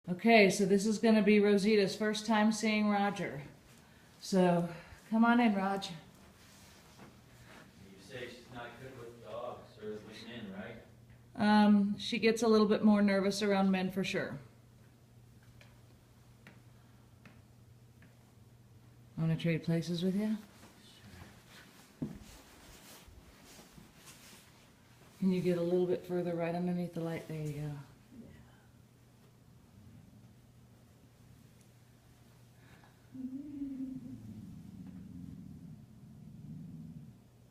Okay, so this is going to be Rosita's first time seeing Roger. So, come on in, Roger. You say she's not good with dogs or with men, right? She gets a little bit more nervous around men for sure. Want to trade places with you? Can you get a little bit further right underneath the light? There you go.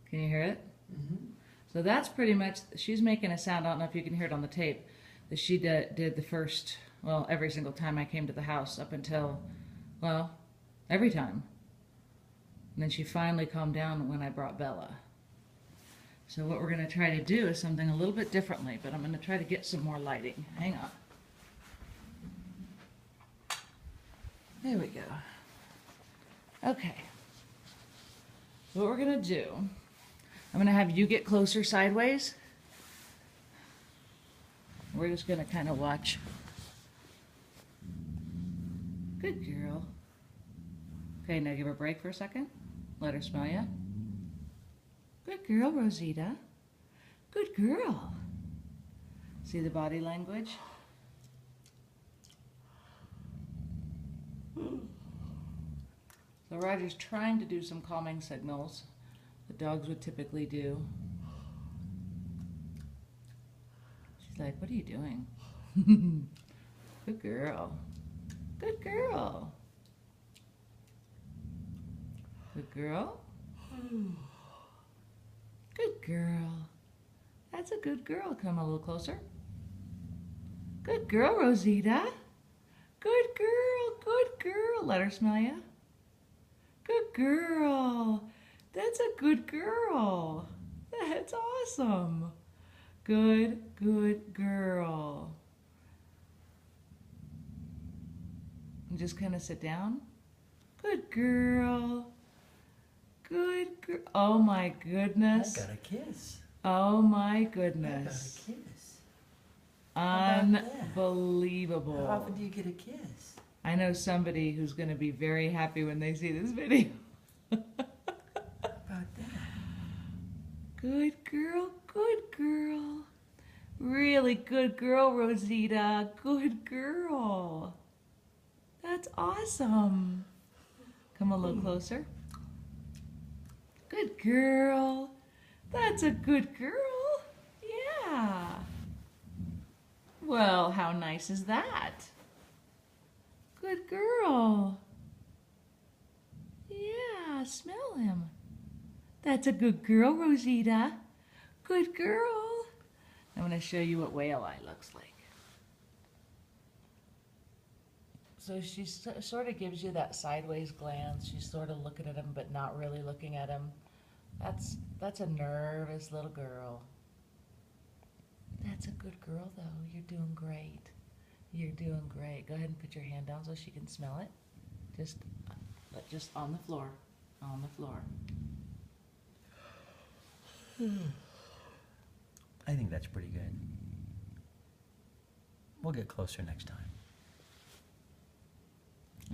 Can you hear it? Mm-hmm. So that's pretty much, she's making a sound, I don't know if you can hear it on the tape, that she did the first, well, every single time I came to the house up until, well, every time. And then she finally calmed down when I brought Bella. So what we're going to try to do is something a little bit differently, but I'm going to try to get some more lighting. Hang on. There we go. Okay. What we're going to do, I'm going to have you get closer sideways. We're just going to kind of watch. Good girl. Okay, now give her a break for a second. Let her smell you. Good girl, Rosita. Good girl. See the body language? So Roger's trying to do some calming signals that dogs would typically do. She's like, what are you doing? Good girl. Good girl. Good girl. Good girl. That's a good girl. Come a little closer. Good girl, Rosita. Good girl. Good girl. Let her smell you. Good girl. That's a good girl. That's awesome. Good, good girl. And just kind of sit down. Good girl. Good girl. Oh my goodness. I got a kiss. Oh my I got goodness. a kiss. How about that? Unbelievable. How often do you get a kiss? I know somebody who's going to be very happy when they see this video. How about that? Good girl, good girl. Really good girl, Rosita. Good girl. That's awesome. Come a little closer. Good girl. That's a good girl. Yeah. Well, how nice is that? Good girl. Yeah, smell him. That's a good girl, Rosita. Good girl. I'm going to show you what whale eye looks like. So she sort of gives you that sideways glance. She's sort of looking at him, but not really looking at him. That's a nervous little girl. That's a good girl, though. You're doing great. You're doing great. Go ahead and put your hand down so she can smell it. Just on the floor. On the floor. I think that's pretty good. We'll get closer next time.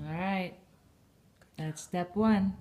All right. That's step one.